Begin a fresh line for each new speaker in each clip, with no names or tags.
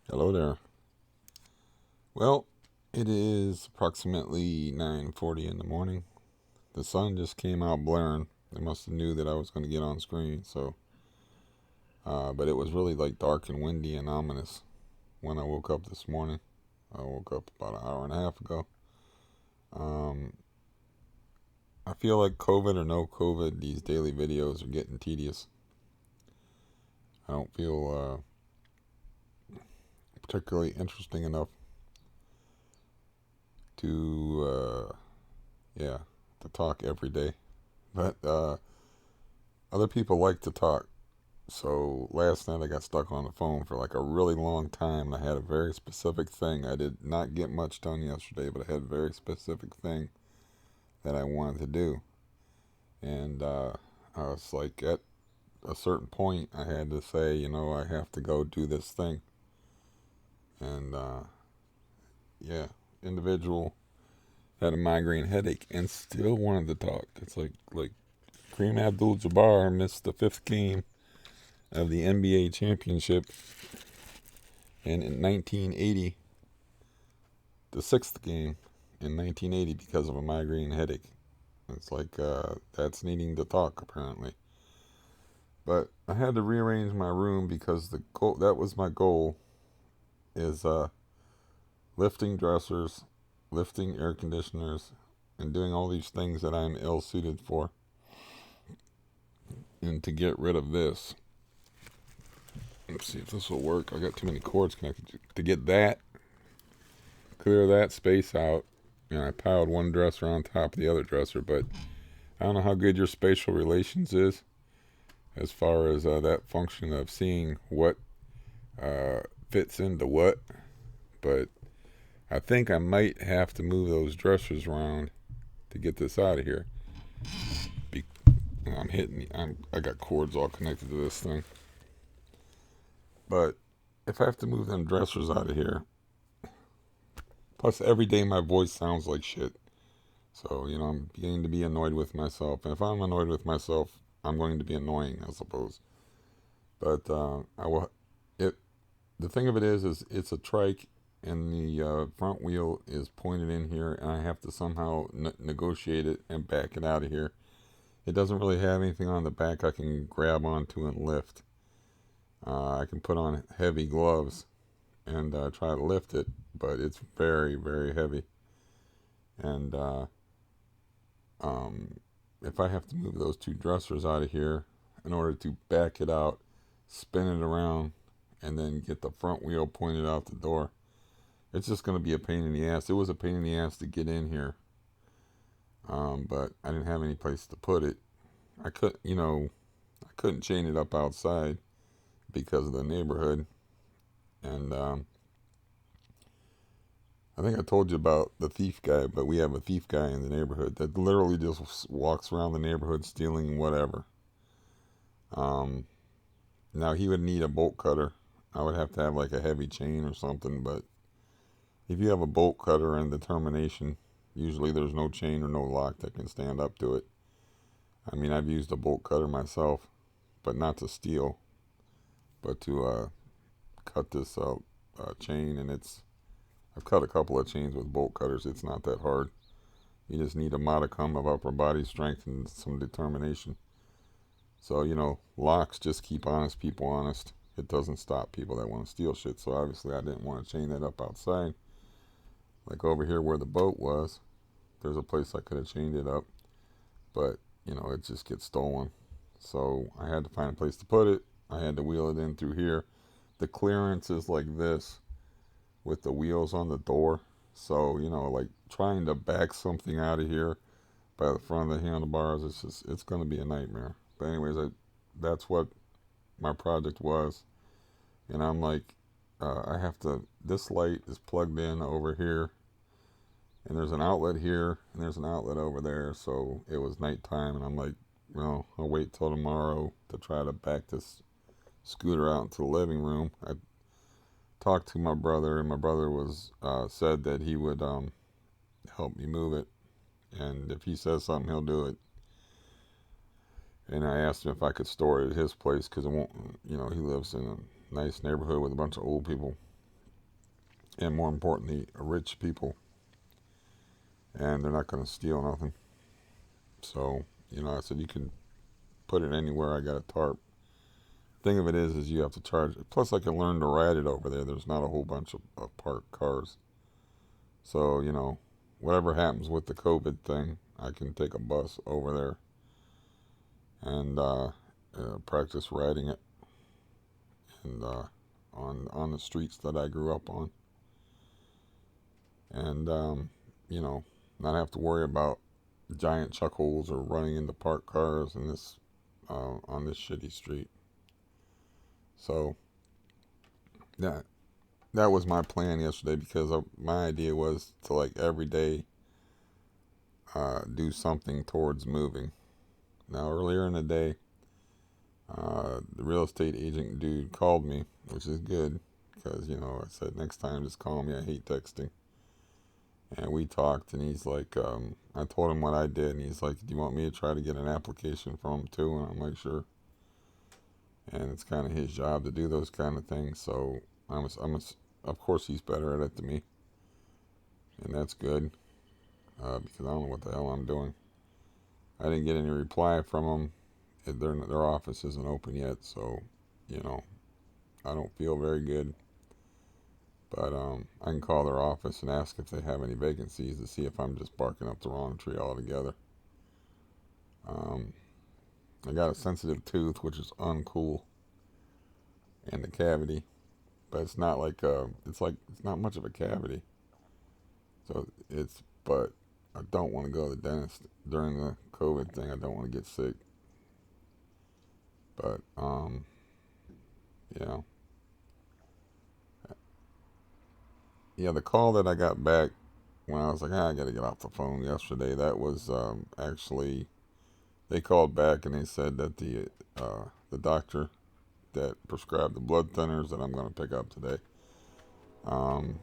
Hello there. Well, it is approximately 9:40 in the morning. The sun just came out blaring. They must have knew that I was going to get on screen. But it was really like dark and windy and ominous when I woke up this morning. I woke up about an hour and a half ago. Um, I feel like COVID or no COVID, these daily videos are getting tedious. I don't feel particularly interesting enough to, yeah, to talk every day. But other people like to talk. So last night I got stuck on the phone for like a really long time. I had a very specific thing. I did not get much done yesterday, but I had a very specific thing that I wanted to do. And I was like, at a certain point, I had to say, I have to go do this thing. And yeah, individual had a migraine headache and still wanted to talk. It's like Kareem Abdul-Jabbar missed the fifth game of the NBA championship, and in 1980 the sixth game in 1980 because of a migraine headache. It's like that's needing to talk apparently. But I had to rearrange my room because the goal that was my goal is lifting dressers, lifting air conditioners, and doing all these things that I'm ill suited for. And to get rid of this, let's see if this will work. I got too many cords connected to get that, clear that space out. I piled one dresser on top of the other dresser, but I don't know how good your spatial relations is as far as that function of seeing what uh, fits into what, but I think I might have to move those dressers around to get this out of here. Be- I'm hitting. I got cords all connected to this thing, but if I have to move them dressers out of here, plus every day my voice sounds like shit. So I'm beginning to be annoyed with myself, and if I'm annoyed with myself, I'm going to be annoying, I suppose. But I will. It the thing of it is it's a trike, and the front wheel is pointed in here, and I have to somehow negotiate it and back it out of here. It doesn't really have anything on the back I can grab onto and lift. I can put on heavy gloves and try to lift it, but it's very, very heavy. And um, if I have to move those two dressers out of here in order to back it out, spin it around, and then get the front wheel pointed out the door, it's just going to be a pain in the ass. It was a pain in the ass to get in here, but I didn't have any place to put it. I couldn't chain it up outside because of the neighborhood. And I think I told you about the thief guy, but we have a thief guy in the neighborhood that literally just walks around the neighborhood stealing whatever. Um, Now he would need a bolt cutter. I would have to have like a heavy chain or something, but if you have a bolt cutter and determination, usually there's no chain or no lock that can stand up to it. I mean, I've used a bolt cutter myself, but not to steal, but to cut this chain, and I've cut a couple of chains with bolt cutters. It's not that hard. You just need a modicum of upper body strength and some determination. So, locks just keep honest people honest. It doesn't stop people that want to steal shit. So obviously I didn't want to chain that up outside. Like over here where the boat was, there's a place I could have chained it up, but it just gets stolen. So I had to find a place to put it. I had to wheel it in through here. The clearance is like this with the wheels on the door. So, like trying to back something out of here by the front of the handlebars, it's going to be a nightmare. But anyways, that's what my project was. And I'm like, I have to, this light is plugged in over here, and there's an outlet here, and there's an outlet over there. So it was nighttime, and I'm like, well, I'll wait till tomorrow to try to back this scooter out into the living room. I talked to my brother, and my brother was said that he would help me move it, and if he says something, he'll do it. And I asked him if I could store it at his place because it won't, he lives in a nice neighborhood with a bunch of old people. and more importantly, rich people, and they're not going to steal nothing. So, I said you can put it anywhere. I got a tarp. Thing of it is you have to charge it. Plus, I can learn to ride it over there. There's not a whole bunch of parked cars. So, whatever happens with the COVID thing, I can take a bus over there and practice riding it and on the streets that I grew up on, and you know, not have to worry about giant chuck holes or running into parked cars in this on this shitty street. So that that was my plan yesterday because my idea was to like every day do something towards moving. Now earlier in the day, the real estate agent dude called me, which is good because I said next time just call me. I hate texting. And we talked, and he's like, I told him what I did, and he's like, do you want me to try to get an application from him too? And I'm like, sure. And it's kind of his job to do those kind of things. So of course he's better at it than me, and that's good because I don't know what the hell I'm doing. I didn't get any reply from him. Their office isn't open yet, so you know I don't feel very good. But I can call their office and ask if they have any vacancies to see if I'm just barking up the wrong tree altogether. Um, I got a sensitive tooth, which is uncool, and a cavity, but it's not like it's not much of a cavity. So but I don't want to go to the dentist during the COVID thing. I don't want to get sick. But yeah, yeah. The call that I got back when I was like, I got to get off the phone yesterday. That was actually they called back and they said that the doctor that prescribed the blood thinners that I'm going to pick up today um,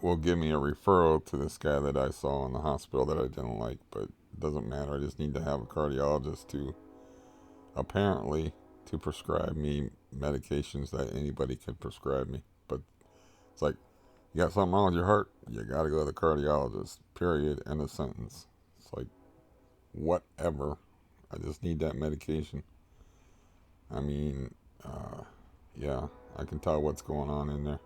will give me a referral to this guy that I saw in the hospital that I didn't like, but it doesn't matter. I just need to have a cardiologist to apparently to prescribe me medications that anybody can prescribe me. But it's like, you got something wrong with your heart, you got to go to the cardiologist. Period. End of sentence. It's like, whatever. I just need that medication. I mean, yeah, I can tell what's going on in there.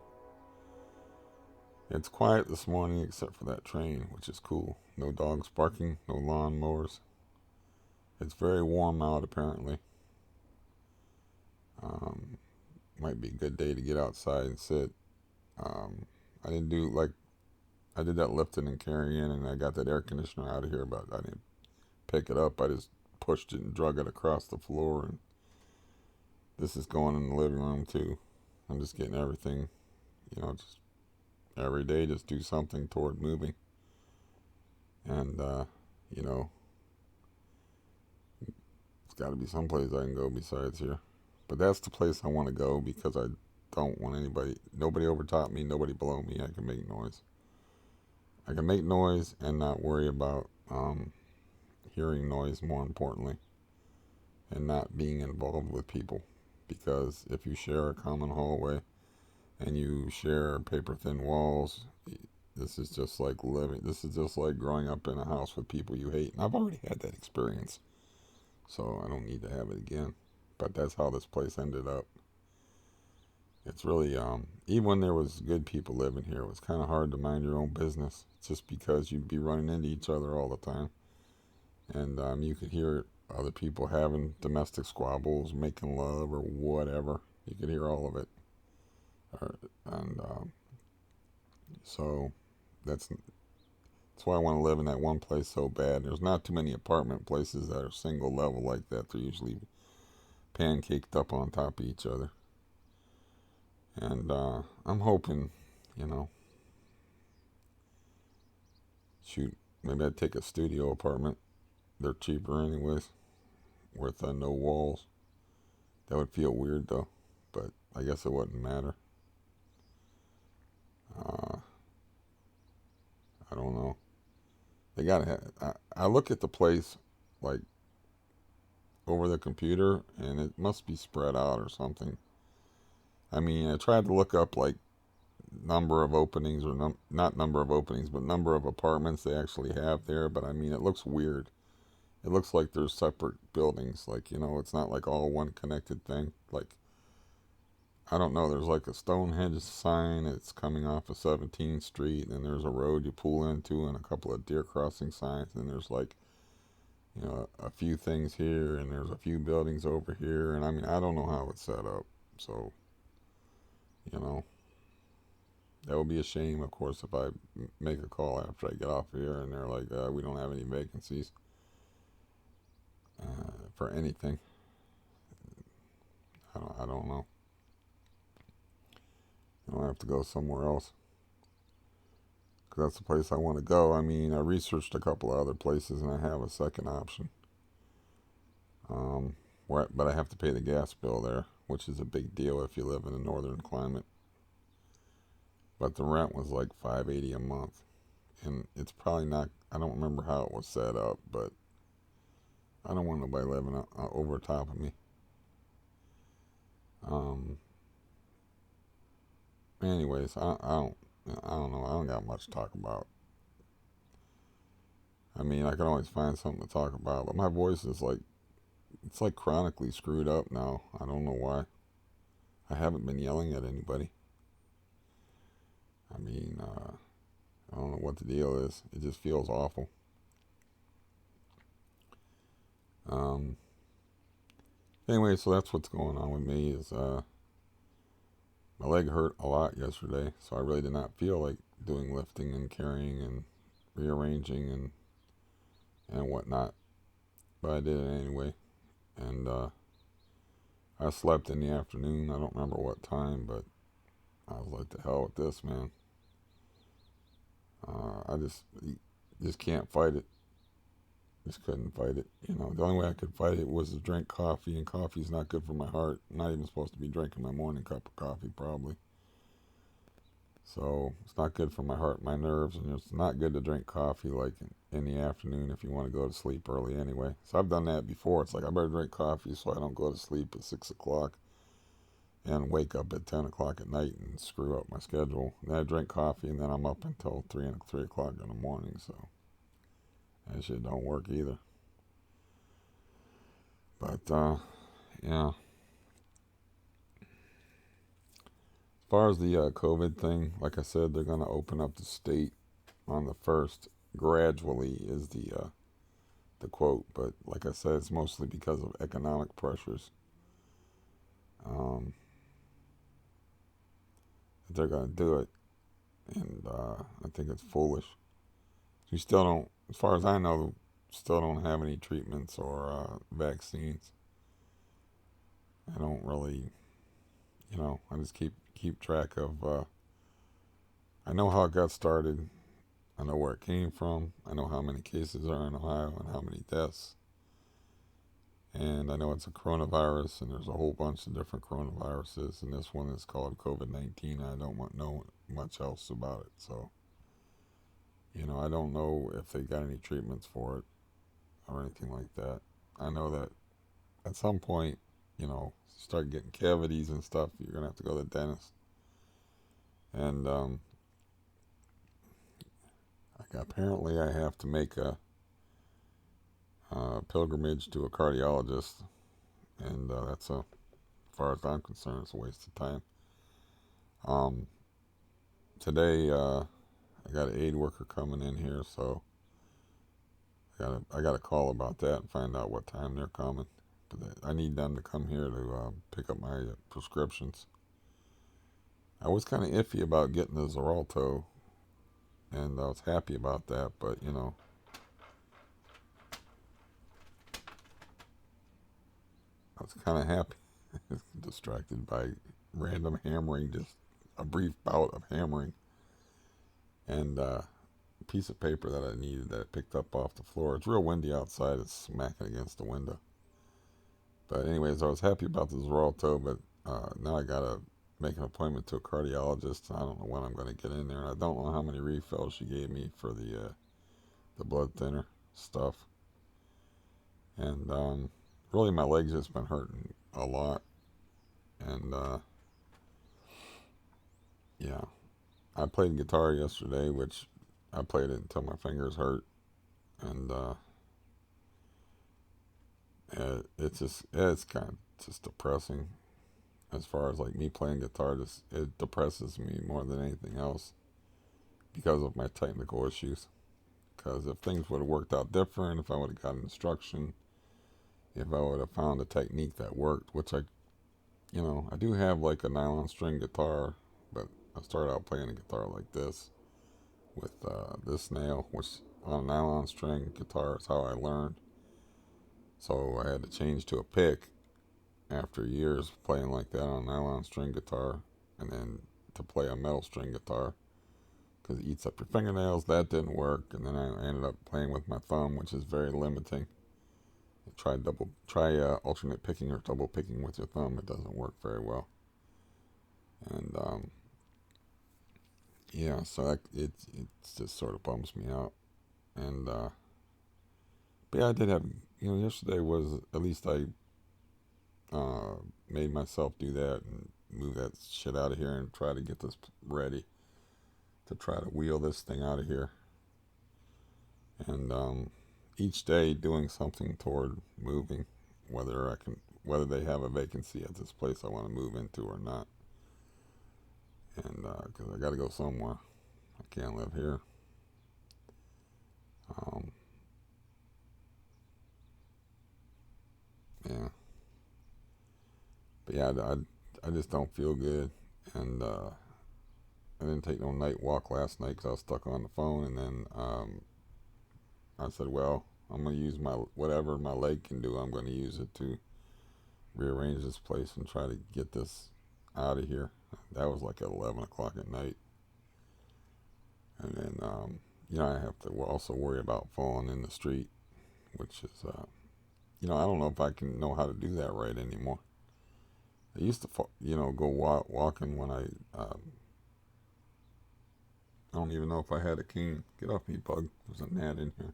It's quiet this morning except for that train, which is cool. No dogs barking, no lawnmowers. It's very warm out, apparently. Um, might be a good day to get outside and sit. Um, I didn't do like I did that lifting and carrying, and I got that air conditioner out of here, but I didn't pick it up. I just pushed it and drug it across the floor, and this is going in the living room too. I'm just getting everything, just every day, just do something toward moving, and you know, it's got to be someplace I can go besides here. But that's the place I want to go because I don't want nobody over top me, nobody below me. I can make noise. I can make noise and not worry about hearing noise, more importantly, and not being involved with people. Because if you share a common hallway and you share paper thin walls, this is just like this is just like growing up in a house with people you hate. And I've already had that experience, so I don't need to have it again. But that's how this place ended up. It's really, even when there was good people living here, it was kind of hard to mind your own business just because you'd be running into each other all the time. And you could hear other people having domestic squabbles, making love, or whatever. You could hear all of it. And so that's why I want to live in that one place so bad. There's not too many apartment places that are single level like that. They're usually pancaked up on top of each other. And I'm hoping, you know, shoot, maybe I'd take a studio apartment. They're cheaper anyways, with no walls. That would feel weird though, but I guess it wouldn't matter. Uh, I don't know. They gotta have. I look at the place like over the computer, and it must be spread out or something. I mean, I tried to look up like number of openings, or not number of openings, but number of apartments they actually have there. But I mean, it looks weird. It looks like there's separate buildings. Like, it's not like all one connected thing. Like, I don't know, there's like a Stonehenge sign. It's coming off of 17th Street, and there's a road you pull into, and a couple of deer crossing signs, and there's like, a few things here, and there's a few buildings over here, and I mean, I don't know how it's set up. So, you know, that would be a shame, of course, if I make a call after I get off here and they're like, we don't have any vacancies for anything. I don't know. I'll have to go somewhere else because that's the place I want to go. I mean, I researched a couple of other places and I have a second option. But I have to pay the gas bill there, which is a big deal if you live in a northern climate. But the rent was like $580 a month, and it's probably not. I don't remember how it was set up, but I don't want nobody living over top of me. Anyways, I don't know. I don't got much to talk about. I mean, I can always find something to talk about, but my voice is like, it's like chronically screwed up now. I don't know why. I haven't been yelling at anybody. I mean, I don't know what the deal is. It just feels awful. Um, anyway, so that's what's going on with me. Is my leg hurt a lot yesterday, so I really did not feel like doing lifting and carrying and rearranging and whatnot. But I did it anyway, and I slept in the afternoon. I don't remember what time, but I was like, "The hell with this, man." I just can't fight it. Just couldn't fight it. The only way I could fight it was to drink coffee, and coffee's not good for my heart. I'm not even supposed to be drinking my morning cup of coffee, probably. So it's not good for my heart, my nerves, and it's not good to drink coffee like in the afternoon if you want to go to sleep early anyway. So I've done that before. It's like I better drink coffee so I don't go to sleep at 6 o'clock and wake up at 10 o'clock at night and screw up my schedule. And then I drink coffee and then I'm up until 3 o'clock in the morning. So that shit don't work either. But yeah. As far as the COVID thing, like I said, they're going to open up the state on the 1st. Gradually is the quote, but like I said, it's mostly because of economic pressures. Um, they're going to do it, and I think it's foolish. We still don't, as far as I know, still don't have any treatments or vaccines. I don't really, I just keep track of. I know how it got started. I know where it came from. I know how many cases are in Ohio and how many deaths. And I know it's a coronavirus, and there's a whole bunch of different coronaviruses, and this one is called COVID-19. I don't know much else about it, so I don't know if they got any treatments for it or anything like that. I know that at some point, start getting cavities and stuff, you're gonna have to go to the dentist, and apparently I have to make a pilgrimage to a cardiologist, and that's as far as I'm concerned, it's a waste of time. Um, Today, I got an aid worker coming in here, so I got to call about that and find out what time they're coming. But I need them to come here to pick up my prescriptions. I was kind of iffy about getting the Xarelto, and I was happy about that, but I was kind of happy, distracted by random hammering, just a brief bout of hammering, and a piece of paper that I needed that I picked up off the floor. It's real windy outside, it's smacking against the window. But anyways, I was happy about the Xarelto, but now I gotta make an appointment to a cardiologist. I don't know when I'm going to get in there, and I don't know how many refills she gave me for the blood thinner stuff. And really, my legs just been hurting a lot, and yeah. I played guitar yesterday, which I played it until my fingers hurt, and it's kind of just depressing. As far as like me playing guitar, just it depresses me more than anything else because of my technical issues. Because if things would have worked out different, if I would have got instruction, if I would have found a technique that worked, which I do have like a nylon string guitar, but I started out playing a guitar like this with this nail, which on a nylon string guitar is how I learned. So I had to change to a pick after years playing like that on a nylon string guitar, and then to play a metal string guitar because it eats up your fingernails. That didn't work, and then I ended up playing with my thumb, which is very limiting. Try alternate picking or double picking with your thumb. It doesn't work very well, and yeah, so it just sort of bums me out. And but yeah, I did have yesterday was at least I uh, made myself do that and move that shit out of here and try to get this ready to try to wheel this thing out of here. And each day doing something toward moving, whether they have a vacancy at this place I want to move into or not. And because I got to go somewhere, I can't live here. Um, yeah, but yeah, I just don't feel good, and I didn't take no night walk last night because I was stuck on the phone, and then I said, well, I'm gonna use my whatever my leg can do. I'm gonna use it to rearrange this place and try to get this out of here. That was like at 11 o'clock at night, and then I have to also worry about falling in the street, which is I don't know if I can know how to do that right anymore. I used to go walking when I don't even know if I had a cane. Get off me, bug. There's a gnat in here.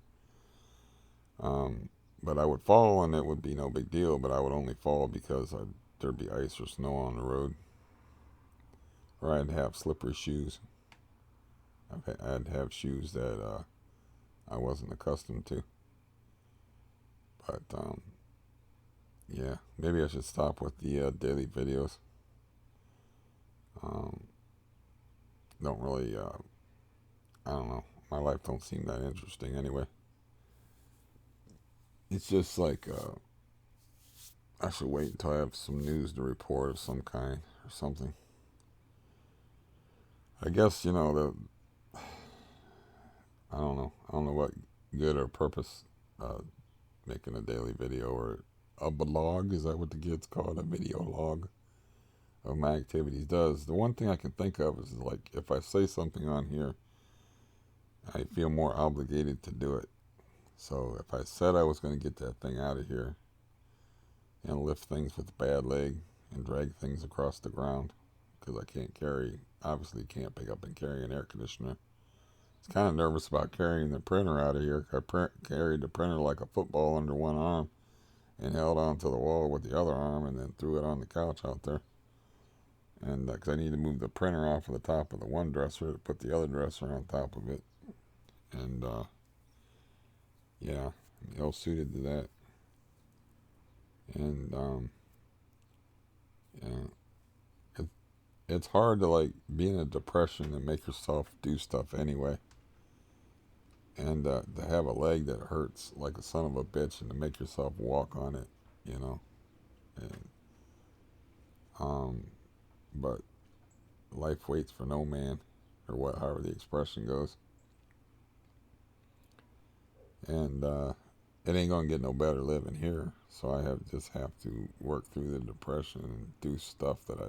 Um, but I would fall and it would be no big deal, but I would only fall because there'd be ice or snow on the road. Or I'd have slippery shoes. I'd have shoes that I wasn't accustomed to. But yeah, maybe I should stop with the daily videos. Um, don't really, I don't know. My life don't seem that interesting anyway. It's just like I should wait until I have some news to report of some kind or something. I guess I don't know. I don't know what good or purpose uh, making a daily video or a blog, is that what the kids call it? A video log of my activities does. The one thing I can think of is like if I say something on here, I feel more obligated to do it. So if I said I was going to get that thing out of here and lift things with a bad leg and drag things across the ground, because I obviously can't pick up and carry an air conditioner. I was kind of nervous about carrying the printer out of here. I carried the printer like a football under one arm and held on to the wall with the other arm and then threw it on the couch out there. And because I need to move the printer off of the top of the one dresser to put the other dresser on top of it. And yeah, I'm ill suited to that. And yeah, it, it's hard to like be in a depression and make yourself do stuff anyway. And to have a leg that hurts like a son of a bitch and to make yourself walk on it, you know. And, but life waits for no man, or however the expression goes. And it ain't gonna get no better living here. So I just have to work through the depression and do stuff that I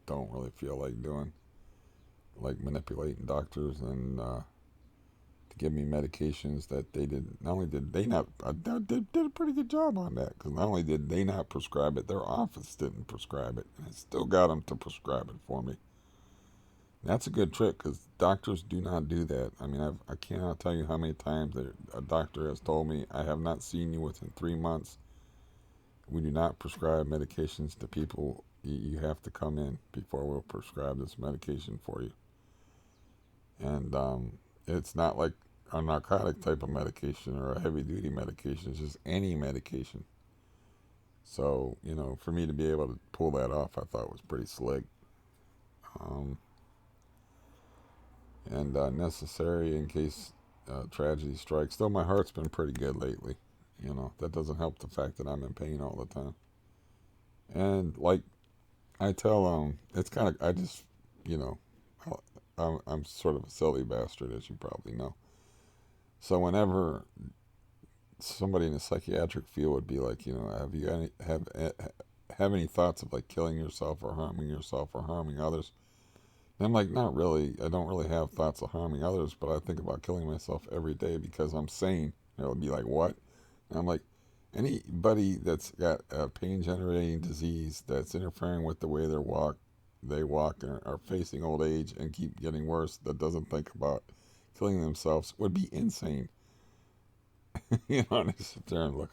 don't really feel like doing, like manipulating doctors and to give me medications that they did. Not only did they not, I did a pretty good job on that because not only did they not prescribe it, their office didn't prescribe it, and I still got them to prescribe it for me. That's a good trick because doctors do not do that. I mean, I cannot tell you how many times a doctor has told me, I have not seen you within 3 months. We do not prescribe medications to people. You have to come in before we'll prescribe this medication for you. And it's not like a narcotic type of medication or a heavy duty medication. It's just any medication. So, for me to be able to pull that off, I thought was pretty slick. Um, and necessary in case tragedy strikes. Though my heart's been pretty good lately. That doesn't help the fact that I'm in pain all the time. And like I tell it's kind of I just you know I'm sort of a silly bastard, as you probably know. So whenever somebody in the psychiatric field would be like, have you any have any thoughts of like killing yourself or harming yourself or harming others? And I'm like, not really. I don't really have thoughts of harming others, but I think about killing myself every day because I'm sane. They'll be like, what? And I'm like, anybody that's got a pain generating disease that's interfering with the way they walk and are facing old age and keep getting worse, that doesn't think about killing themselves would be insane. And I sit there and look,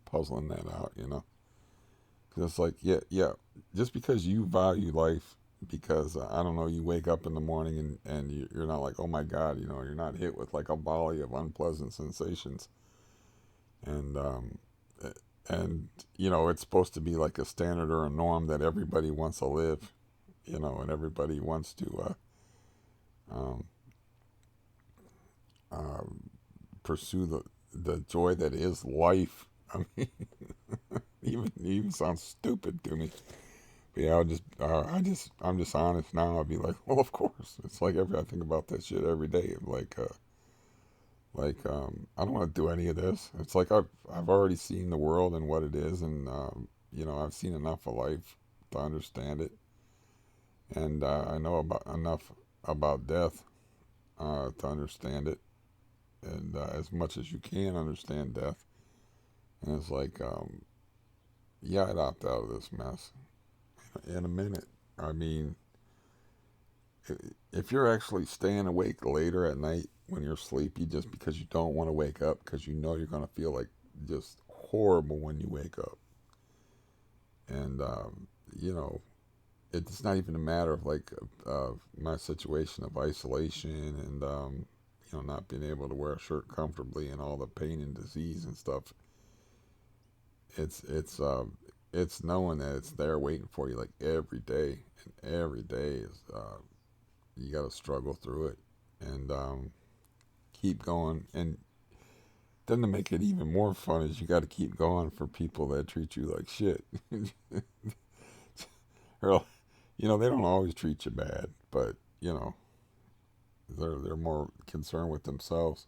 puzzling that out, because it's like, yeah, yeah, just because you value life, because I don't know, you wake up in the morning and you're not like, oh my God, you're not hit with like a volley of unpleasant sensations. And and it's supposed to be like a standard or a norm that everybody wants to live, and everybody wants to um, uh, pursue the joy that is life. I mean, even sounds stupid to me. But yeah, I'm just honest now. I'll be like, well, of course. It's like I think about that shit every day. I don't want to do any of this. It's like I've already seen the world and what it is, and I've seen enough of life to understand it, and I know about enough about death to understand it, and as much as you can understand death. And it's like, yeah, I'd opt out of this mess in a minute. I mean, if you're actually staying awake later at night when you're sleepy just because you don't want to wake up because you know you're going to feel like just horrible when you wake up. And, you know, it's not even a matter of like my situation of isolation and, not being able to wear a shirt comfortably and all the pain and disease and stuff. It's, it's, um, it's knowing that it's there waiting for you like every day. And every day is, you got to struggle through it. And, keep going. And then to make it even more fun is you got to keep going for people that treat you like shit. Or, they don't always treat you bad, but they're more concerned with themselves.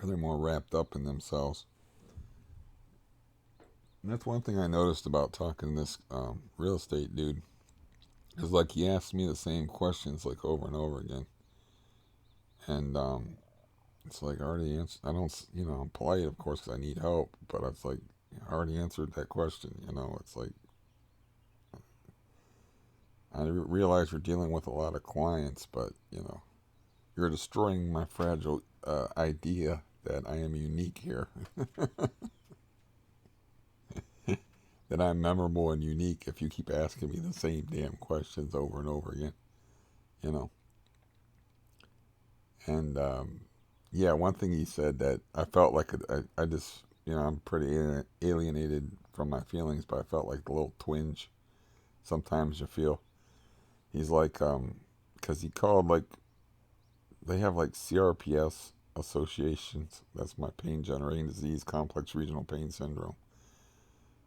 Or they're more wrapped up in themselves. And that's one thing I noticed about talking to this real estate dude. Is like he asked me the same questions like over and over again, and it's like I already answered. I don't, I'm polite, of course, because I need help. But it's like I already answered that question. It's like I realize you're dealing with a lot of clients, but you're destroying my fragile idea that I am unique here, that I'm memorable and unique. If you keep asking me the same damn questions over and over again, you know, and yeah, one thing he said that I felt like I just, I'm pretty alienated from my feelings, but I felt like the little twinge sometimes you feel. He's like, because he called like they have like CRPS associations. That's my pain generating disease, complex regional pain syndrome.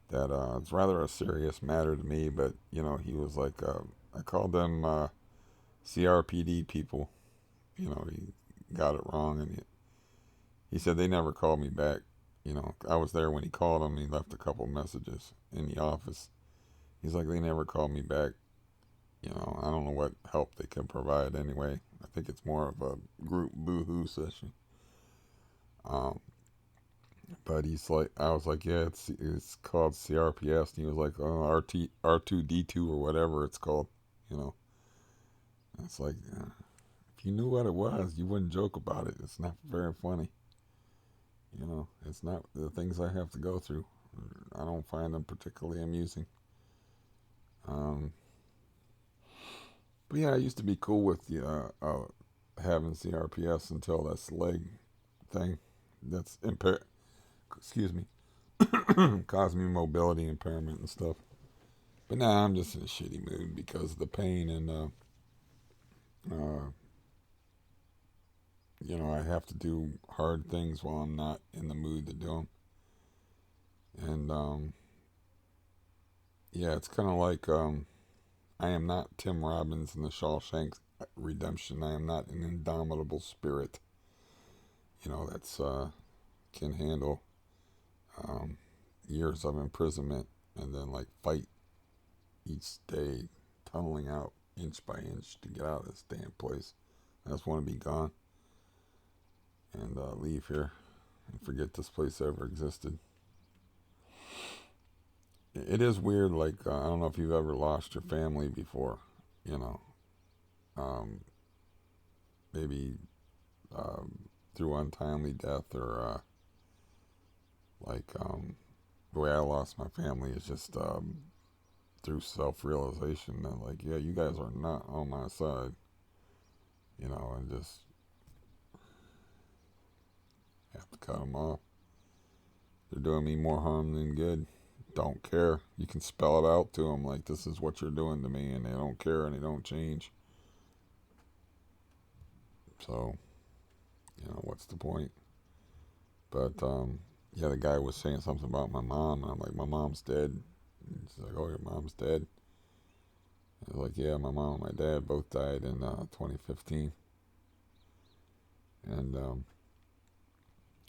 That it's rather a serious matter to me, but he was like, I called them CRPD people. He got it wrong, and he said they never called me back. I was there when he called him. He left a couple messages in the office. He's like, they never called me back. I don't know what help they can provide anyway. I think it's more of a group boohoo session. Um, but he's like, I was like, yeah, it's called CRPS, and he was like, oh, R2D2 or whatever it's called. You know, it's like if you knew what it was, you wouldn't joke about it. It's not very funny. You know, it's not the things I have to go through. I don't find them particularly amusing. Um, but yeah, I used to be cool with the having CRPS until this leg thing that's excuse me, caused me mobility impairment and stuff. But now I'm just in a shitty mood because of the pain and uh, you know, I have to do hard things while I'm not in the mood to do them. And yeah, it's kind of like I am not Tim Robbins in the Shawshank Redemption. I am not an indomitable spirit. You know, that's can handle um, years of imprisonment and then like fight each day, tunneling out inch by inch to get out of this damn place. I just want to be gone and leave here and forget this place ever existed. It is weird, like, I don't know if you've ever lost your family before, you know, um, maybe um, through untimely death or the way I lost my family is just through self realization that, like, yeah, you guys are not on my side, you know, and just have to cut them off. They're doing me more harm than good. Don't care. You can spell it out to them like, this is what you're doing to me, and they don't care and they don't change. So, you know, what's the point? But yeah, the guy was saying something about my mom, and I'm like, my mom's dead. And he's like, oh, your mom's dead. I was like, yeah, my mom and my dad both died in 2015, and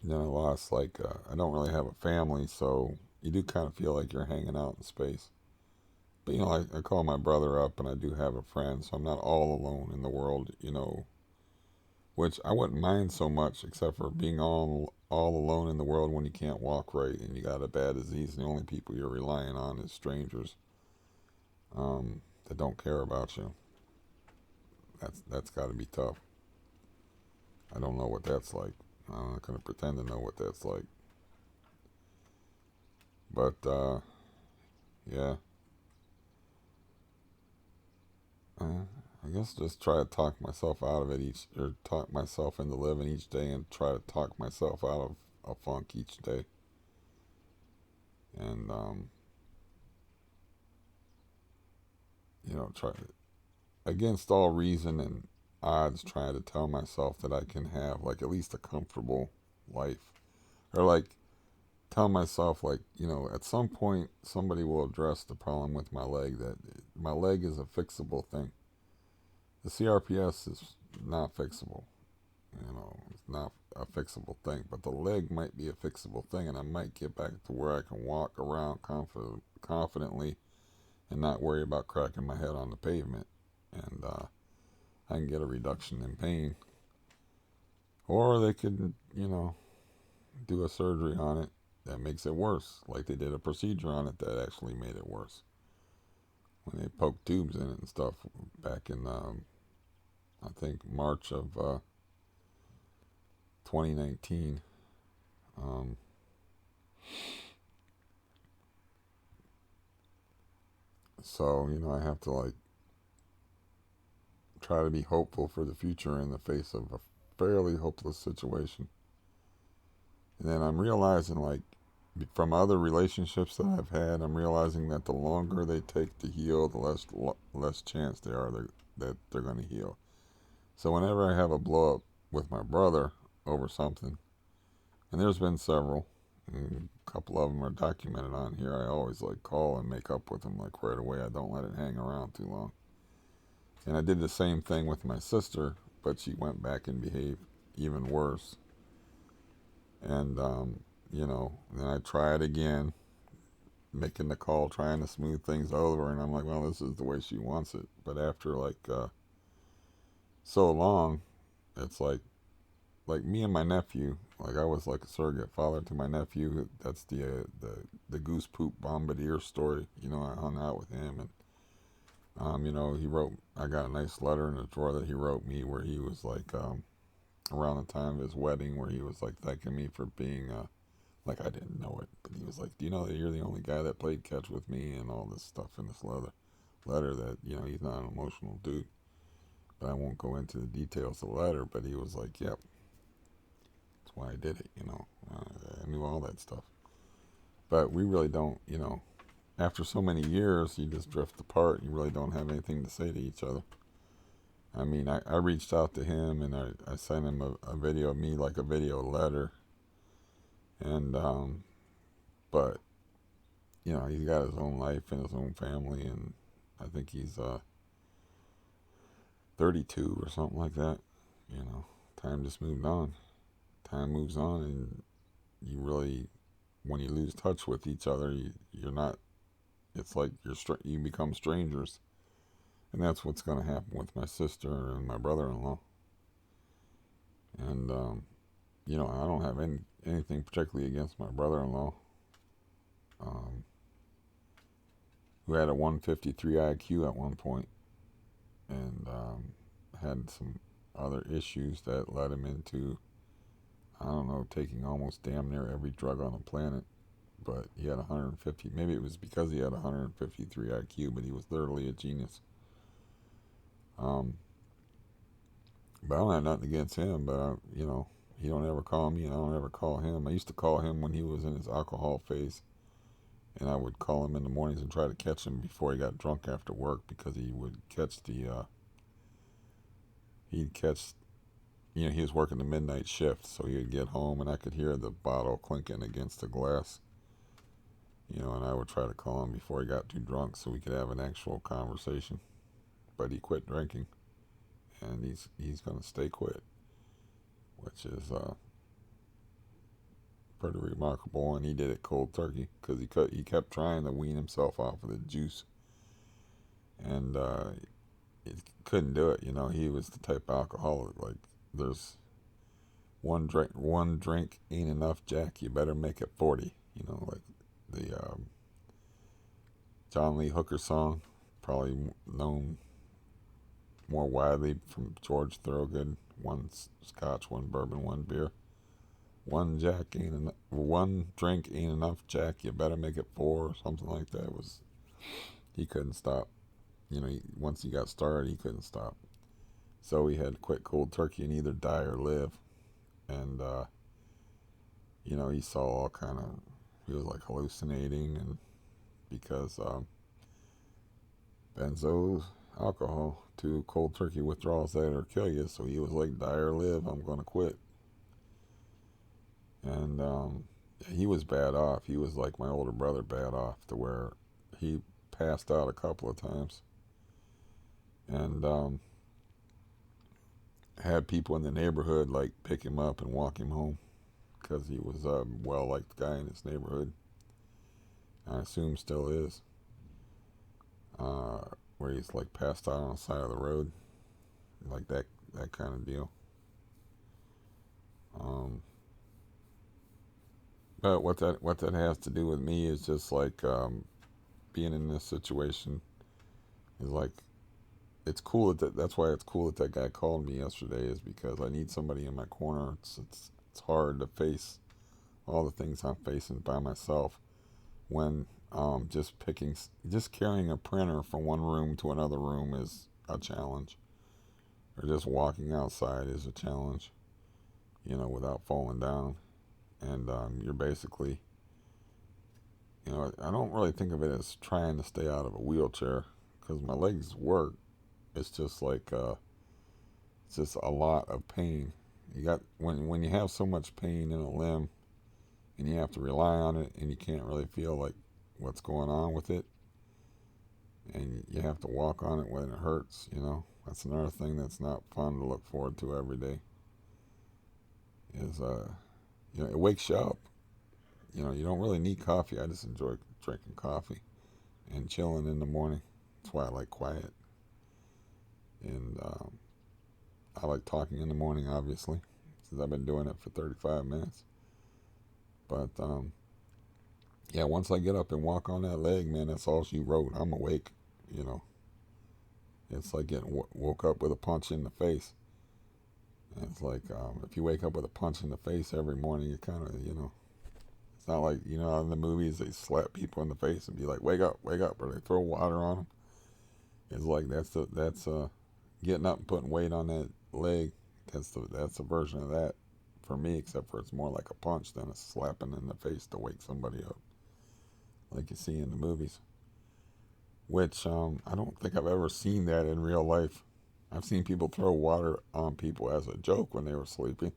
then I lost like I don't really have a family, so you do kind of feel like you're hanging out in space. But you know, I call my brother up, and I do have a friend, so I'm not all alone in the world. You know, which I wouldn't mind so much, except for being all alone in the world when you can't walk right and you got a bad disease, and the only people you're relying on is strangers that don't care about you. That's got to be tough. I don't know what that's like. I'm not gonna pretend to know what that's like. But yeah, I guess just try to talk myself out of it or talk myself into living each day, and try to talk myself out of a funk each day, and you know, try against all reason and odds, trying to tell myself that I can have like at least a comfortable life, or like tell myself, like, you know, at some point somebody will address the problem with my leg, that my leg is a fixable thing. The CRPS is not fixable, you know, it's not a fixable thing, but the leg might be a fixable thing, and I might get back to where I can walk around confidently and not worry about cracking my head on the pavement, and I can get a reduction in pain. Or they could, you know, do a surgery on it that makes it worse, like they did a procedure on it that actually made it worse when they poked tubes in it and stuff back in, I think, March of 2019. Um, so, you know, I have to like try to be hopeful for the future in the face of a fairly hopeless situation. And then I'm realizing, like, from other relationships that I've had, I'm realizing that the longer they take to heal, the less chance that they're going to heal. So whenever I have a blow up with my brother over something, and there's been several, and a couple of them are documented on here, I always like call and make up with them like right away. I don't let it hang around too long. And I did the same thing with my sister, but she went back and behaved even worse. And you know, then I try it again, making the call, trying to smooth things over, and I'm like, well, this is the way she wants it. But after like so long, it's like me and my nephew. Like, I was like a surrogate father to my nephew. That's the goose poop bombardier story. You know, I hung out with him, and you know, he wrote. I got a nice letter in the drawer that he wrote me, where he was like, around the time of his wedding, where he was like thanking me for being like I didn't know it, but he was like, "Do you know that you're the only guy that played catch with me?" and all this stuff in this letter that he's not an emotional dude. But I won't go into the details of the letter. But he was like, "Yep, that's why I did it." I knew all that stuff. But we really don't. After so many years, you just drift apart. You really don't have anything to say to each other. I mean, I reached out to him and I sent him a video of me, like a video letter. And, but, he's got his own life and his own family. And I think he's 32 or something like that. Time just moved on. Time moves on, and you really, when you lose touch with each other, you're not, it's like you become strangers. And that's what's going to happen with my sister and my brother-in-law. And, I don't have anything particularly against my brother-in-law, um, who had a 153 IQ at one point, and had some other issues that led him into, I don't know, taking almost damn near every drug on the planet. But he had 150. Maybe it was because he had 153 IQ, but he was literally a genius. Um, but I don't have nothing against him. But he don't ever call me, and I don't ever call him. I used to call him when he was in his alcohol phase, and I would call him in the mornings and try to catch him before he got drunk after work, because he would catch he'd catch, he was working the midnight shift, so he would get home and I could hear the bottle clinking against the glass, and I would try to call him before he got too drunk so we could have an actual conversation. But he quit drinking, and he's gonna stay quit, which is pretty remarkable. And he did it cold turkey, because he kept trying to wean himself off of the juice, and he couldn't do it. He was the type of alcoholic, like, there's one drink ain't enough, Jack. You better make it 40. Like the John Lee Hooker song, probably known more widely from George Thorogood. One scotch, one bourbon, one beer. One drink ain't enough, Jack. You better make it 4, or something like that. He couldn't stop. Once he got started, he couldn't stop. So he had to quit cold turkey and either die or live. And he saw all kind of. He was like hallucinating, and because benzos, alcohol, 2 cold turkey withdrawals that'll kill you. So he was like, die or live. I'm gonna quit. And he was bad off. He was like my older brother, bad off, to where he passed out a couple of times, and had people in the neighborhood like pick him up and walk him home, because he was a well-liked guy in his neighborhood. I assume still is. Where he's like passed out on the side of the road, like that kind of deal. Um, but what that has to do with me is just like, being in this situation is like, it's cool that's why it's cool that guy called me yesterday, is because I need somebody in my corner. It's hard to face all the things I'm facing by myself, when just carrying a printer from one room to another room is a challenge, or just walking outside is a challenge, without falling down. And you're basically, I don't really think of it as trying to stay out of a wheelchair, because my legs work. It's just like, it's just a lot of pain. You got when you have so much pain in a limb, and you have to rely on it, and you can't really feel like what's going on with it, and you have to walk on it when it hurts. That's another thing that's not fun to look forward to every day. Is it wakes you up. You don't really need coffee. I just enjoy drinking coffee and chilling in the morning. That's why I like quiet, and I like talking in the morning, obviously, since I've been doing it for 35 minutes. But yeah, once I get up and walk on that leg, man, that's all she wrote. I'm awake. You know, it's like getting woke up with a punch in the face. It's like if you wake up with a punch in the face every morning, you kind of, you know, it's not like, you know, in the movies they slap people in the face and be like, wake up, or they throw water on them. It's like that's getting up and putting weight on that leg. That's the version of that for me, except for it's more like a punch than a slapping in the face to wake somebody up, like you see in the movies. Which I don't think I've ever seen that in real life. I've seen people throw water on people as a joke when they were sleeping,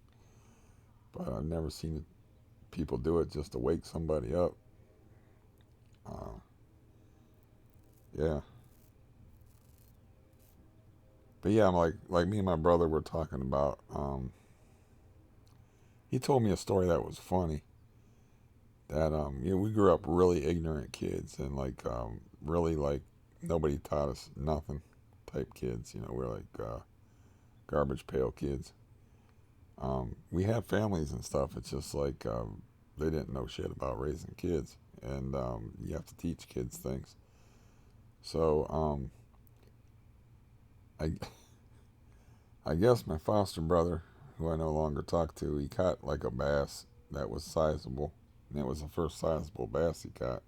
but I've never seen people do it just to wake somebody up. Uh, yeah, but yeah, I'm like me and my brother were talking about. He told me a story that was funny. That you know, we grew up really ignorant kids and like really like nobody taught us nothing type kids. You know, we're like garbage pail kids. We have families and stuff. It's just like they didn't know shit about raising kids, and you have to teach kids things. So I I guess my foster brother, who I no longer talk to, he caught like a bass that was sizable, and it was the first sizable bass he caught,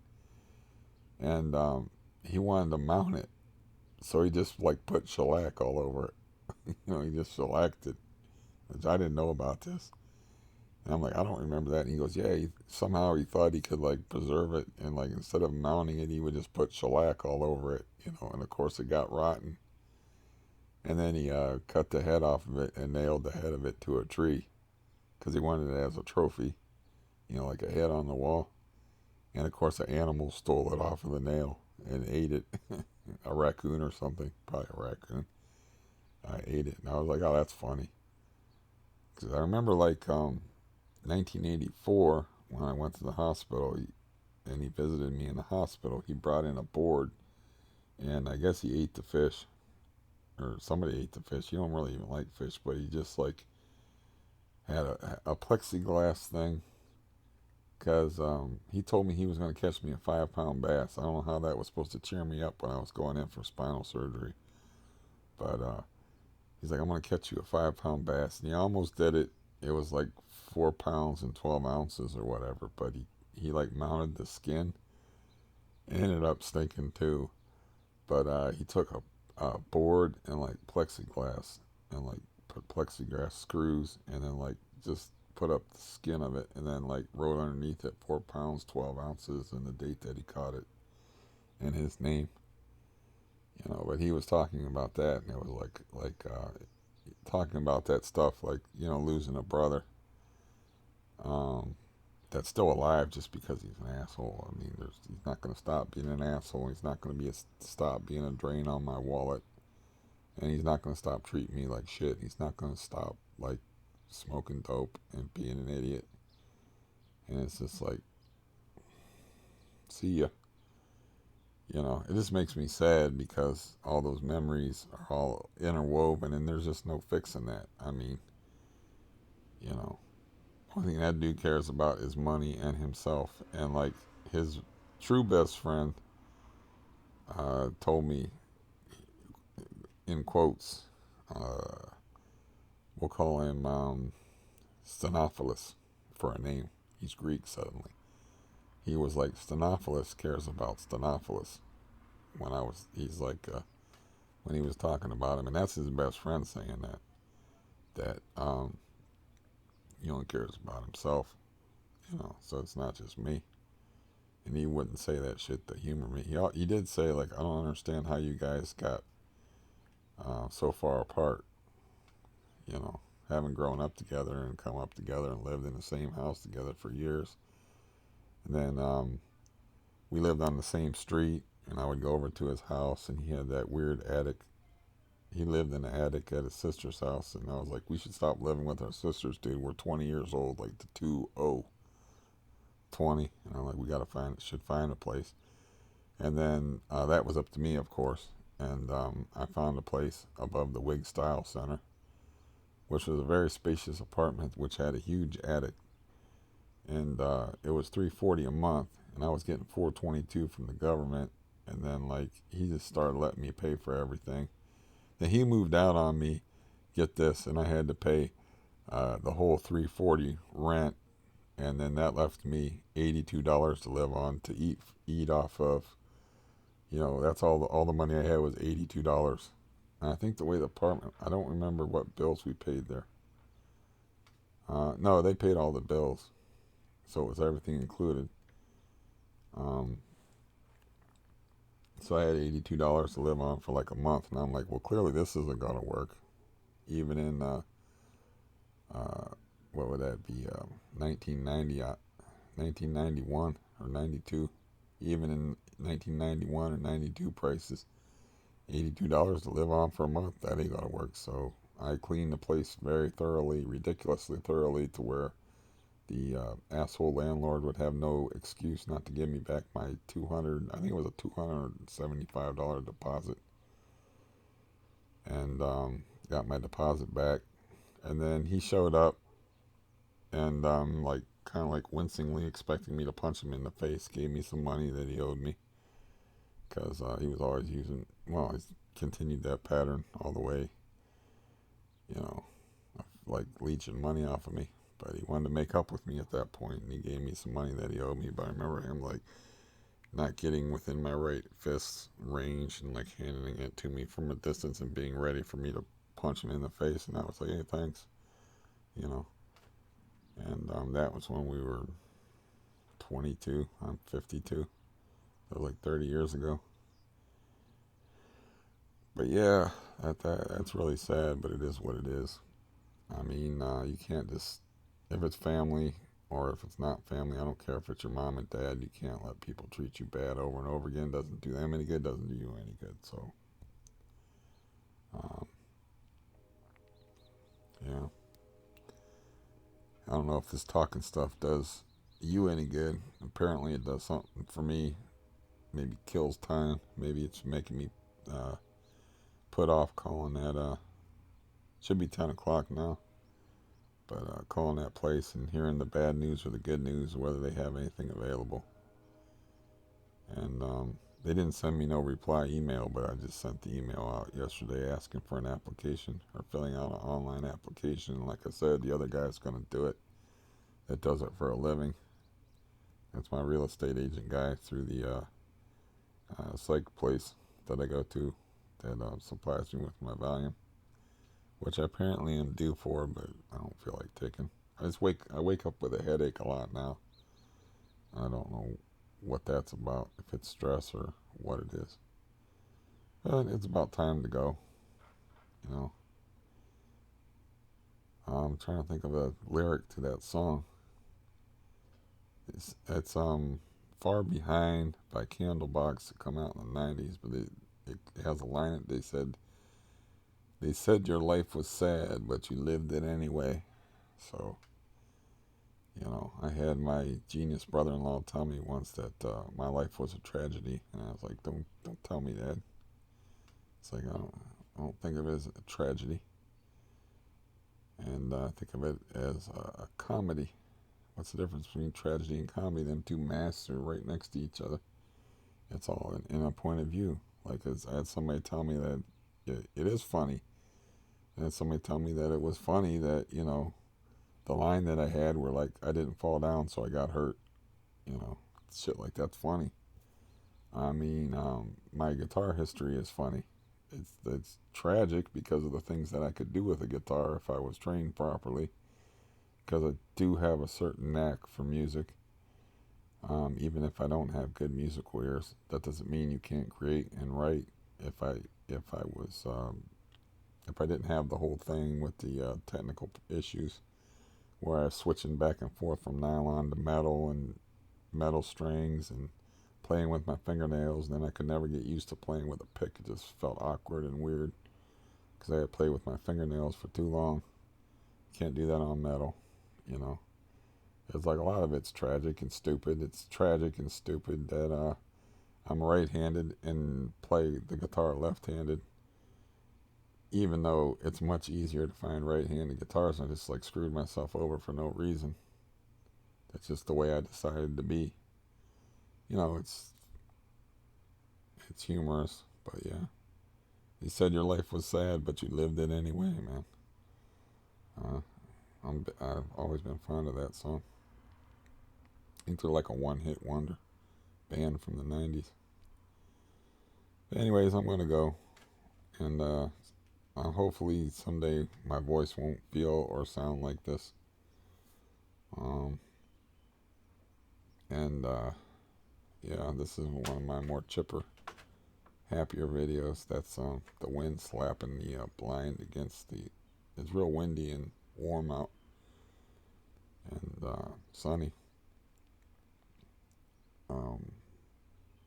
and he wanted to mount it, so he just like put shellac all over it. You know, he just shellacked it, which I didn't know about this. And I'm like, I don't remember that. And he goes, yeah, somehow he thought he could like preserve it, and like instead of mounting it, he would just put shellac all over it, you know. And of course, it got rotten. And then he cut the head off of it and nailed the head of it to a tree because he wanted it as a trophy, you know, like a head on the wall. And of course, an animal stole it off of the nail and ate it. A raccoon or something, probably a raccoon. I ate it, and I was like, oh, that's funny. Because I remember like 1984 when I went to the hospital, and he visited me in the hospital. He brought in a board, and I guess he ate the fish, or somebody ate the fish. He don't really even like fish, but he just like had a plexiglass thing because he told me he was going to catch me a 5 pound bass. I don't know how that was supposed to cheer me up when I was going in for spinal surgery, but he's like, I'm going to catch you a 5 pound bass, and he almost did it. It was like 4 pounds and 12 ounces or whatever, but he like mounted the skin. It ended up stinking too, but he took a board and like plexiglass and like put plexiglass screws and then like just put up the skin of it and then like wrote underneath it 4 pounds 12 ounces and the date that he caught it and his name, you know. But he was talking about that, and it was talking about that stuff, like, you know, losing a brother um, that's still alive just because he's an asshole. I mean, he's not going to stop being an asshole. He's not going to stop being a drain on my wallet, and he's not going to stop treating me like shit. He's not going to stop like smoking dope and being an idiot. And it's just like, see ya. You know, it just makes me sad because all those memories are all interwoven, and there's just no fixing that. I mean, you know, only thing that dude cares about is money and himself. And like his true best friend told me, in quotes, uh, we'll call him Stenophilus for a name. He's Greek suddenly. He was like, Stenophilus cares about Stenophilus. He's like, when he was talking about him, and that's his best friend saying that he only cares about himself, you know. So it's not just me. And he wouldn't say that shit to humor me. He did say, like, I don't understand how you guys got so far apart, you know, having grown up together and come up together and lived in the same house together for years. And then we lived on the same street, and I would go over to his house, and he had that weird attic. He lived in the attic at his sister's house, and I was like, we should stop living with our sisters, dude. We're 20 years old, like the 20. And I'm like, we should find a place. And then that was up to me, of course. And I found a place above the Wig Style Center, which was a very spacious apartment, which had a huge attic. And it was $340 a month, and I was getting $422 from the government. And then like he just started letting me pay for everything. Then he moved out on me. Get this, and I had to pay the whole 340 rent, and then that left me $82 to live on to eat off of. That's all the money I had was $82. And I think the way the apartment, I don't remember what bills we paid there. No, they paid all the bills, so it was everything included. Um, so I had $82 to live on for like a month, and I'm like, well, clearly this isn't gonna work. Even in uh, what would that be? 1990, 1991 or 92. Even in 1991 or 92 prices, $82 to live on for a month, that ain't gonna work. So I cleaned the place very thoroughly, ridiculously thoroughly, to where the asshole landlord would have no excuse not to give me back my 200. I think it was a $275 deposit, and got my deposit back. And then he showed up, and like kind of like wincingly expecting me to punch him in the face, gave me some money that he owed me because he was always using. Well, he's continued that pattern all the way, you know, like leeching money off of me. But he wanted to make up with me at that point, and he gave me some money that he owed me. But I remember him like not getting within my right fist range and like handing it to me from a distance and being ready for me to punch him in the face. And I was like, hey, thanks, you know. And that was when we were 22. I'm 52. That was like 30 years ago. But yeah, that's really sad, but it is what it is. I mean, you can't just, if it's family or if it's not family, I don't care if it's your mom and dad, you can't let people treat you bad over and over again. Doesn't do them any good, doesn't do you any good. So, um, yeah, I don't know if this talking stuff does you any good. Apparently, it does something for me. Maybe kills time. Maybe it's making me uh, put off calling that. Should be 10 o'clock now. But calling that place and hearing the bad news or the good news, whether they have anything available. And they didn't send me no reply email, but I just sent the email out yesterday asking for an application or filling out an online application. And like I said, the other guy's going to do it that does it for a living. That's my real estate agent guy through the psych place that I go to that supplies me with my Valium, which I apparently am due for, but I don't feel like taking. I wake up with a headache a lot now. I don't know what that's about, if it's stress or what it is. But it's about time to go, you know. I'm trying to think of a lyric to that song. It's Far Behind by Candlebox. It come out in the 90s, but it has a line that they said your life was sad, but you lived it anyway. So, I had my genius brother-in-law tell me once that my life was a tragedy, and I was like, don't tell me that. It's like I don't think of it as a tragedy, and I think of it as a comedy. What's the difference between tragedy and comedy? Them two masks are right next to each other. It's all in a point of view. Like I had somebody tell me that it is funny, and then somebody tell me that it was funny that the line that I had where like I didn't fall down so I got hurt. You know, shit like that's funny. I mean, my guitar history is funny. It's tragic because of the things that I could do with a guitar if I was trained properly. Because I do have a certain knack for music. Even if I don't have good musical ears, that doesn't mean you can't create and write. If I if I was if I didn't have the whole thing with the technical issues where I was switching back and forth from nylon to metal and metal strings and playing with my fingernails, and then I could never get used to playing with a pick. It just felt awkward and weird because I had played with my fingernails for too long. Can't do that on metal, you know. It's like a lot of it's tragic and stupid. It's tragic and stupid that I'm right-handed and play the guitar left-handed, even though it's much easier to find right-handed guitars. I just like screwed myself over for no reason. That's just the way I decided to be. It's humorous, but yeah. He said your life was sad, but you lived it anyway, man. Uh, I I've always been fond of that song. I think they're like a one-hit wonder band from the '90s. But anyways, I'm gonna go, and hopefully someday my voice won't feel or sound like this. Um, and yeah, this is one of my more chipper, happier videos. That's the wind slapping the blind against the. It's real windy and warm out, and sunny. Um,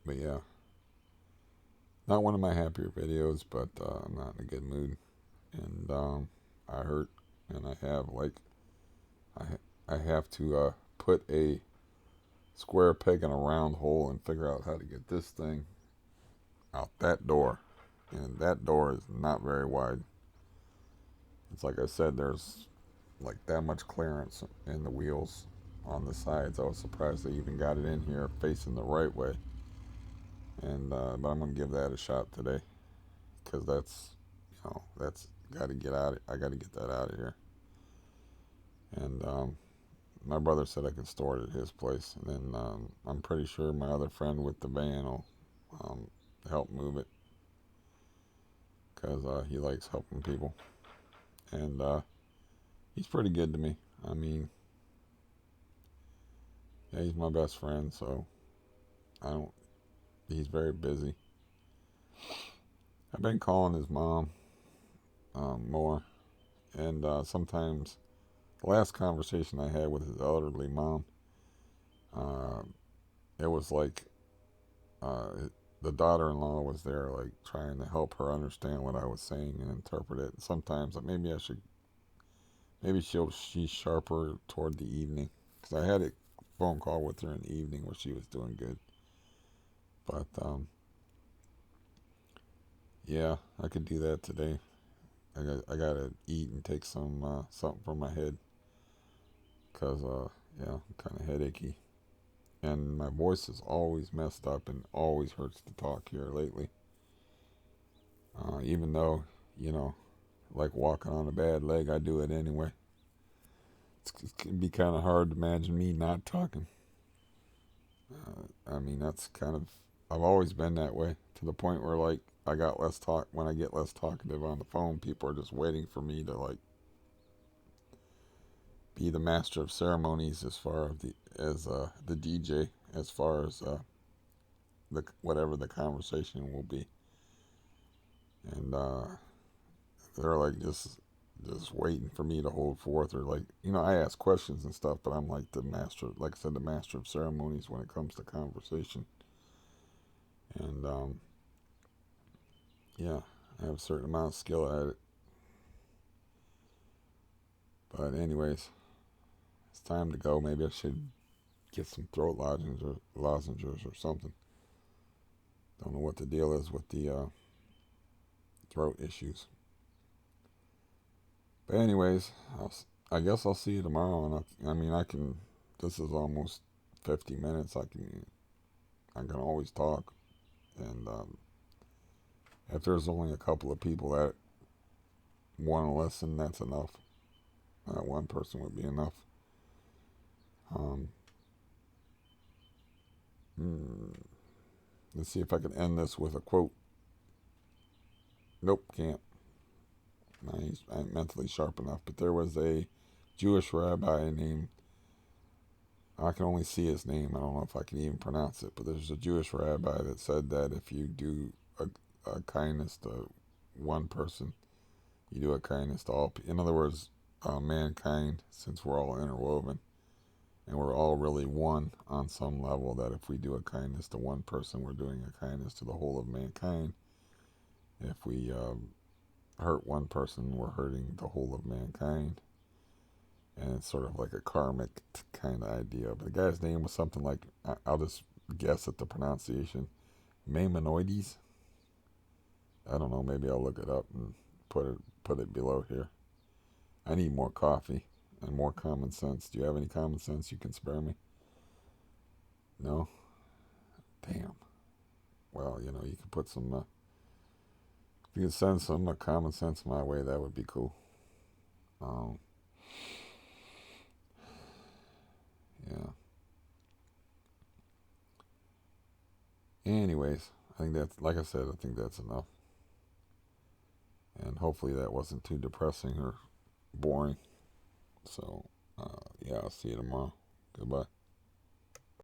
but yeah, not one of my happier videos, but I'm not in a good mood, and I hurt, and I I have to put a square peg in a round hole and figure out how to get this thing out that door, and that door is not very wide. It's like I said, there's like that much clearance in the wheels on the sides. I was surprised they even got it in here facing the right way. And but I'm gonna give that a shot today because that's got to get out. I got to get that out of here. And my brother said I could store it at his place, and then I'm pretty sure my other friend with the van will um, help move it because he likes helping people, and he's pretty good to me. I mean, yeah, he's my best friend, so I don't. He's very busy. I've been calling his mom more, and sometimes the last conversation I had with his elderly mom, uh, it was like uh, the daughter-in-law was there, like trying to help her understand what I was saying and interpret it. And sometimes maybe I should, maybe she's sharper toward the evening because I had a phone call with her in the evening where she was doing good. But yeah, I could do that today. I gotta eat and take something for my head because yeah, I'm kind of headachy, and my voice is always messed up and always hurts to talk here lately. Even though you know, like walking on a bad leg, I do it anyway. It can be kind of hard to imagine me not talking. I mean, that's kind of I've always been that way to the point where like I got less talk when I get less talkative on the phone. People are just waiting for me to like be the master of ceremonies as far as the DJ as far as the whatever the conversation will be, and they're like just waiting for me to hold forth or like I ask questions and stuff, but I'm like the master, like I said, the master of ceremonies when it comes to conversation, and yeah, I have a certain amount of skill at it. But anyways, it's time to go. Maybe I should get some throat lozenges or something. Don't know what the deal is with the throat issues. But anyways, I guess I'll see you tomorrow. And I mean, I can. This is almost 50 minutes. I can always talk. And if there's only a couple of people that want to listen, that's enough. One person would be enough. Um, hmm, let's see if I can end this with a quote. Nope, can't. I ain't mentally sharp enough. But there was a Jewish rabbi named, I can only see his name. I don't know if I can even pronounce it. But there's a Jewish rabbi that said that if you do a kindness to one person, you do a kindness to all. In other words, mankind, since we're all interwoven and we're all really one on some level, that if we do a kindness to one person, we're doing a kindness to the whole of mankind. If we hurt one person, we're hurting the whole of mankind. And it's sort of like a karmic kind of idea. But the guy's name was something like, I'll just guess at the pronunciation, Maimonides. I don't know. Maybe I'll look it up and put it below here. I need more coffee and more common sense. Do you have any common sense you can spare me? No? Damn. Well, you can put some, if you can send some common sense my way, that would be cool. Um, Anyways, I think that's, like I said, I think that's enough. And hopefully that wasn't too depressing or boring. So, yeah, I'll see you tomorrow. Goodbye.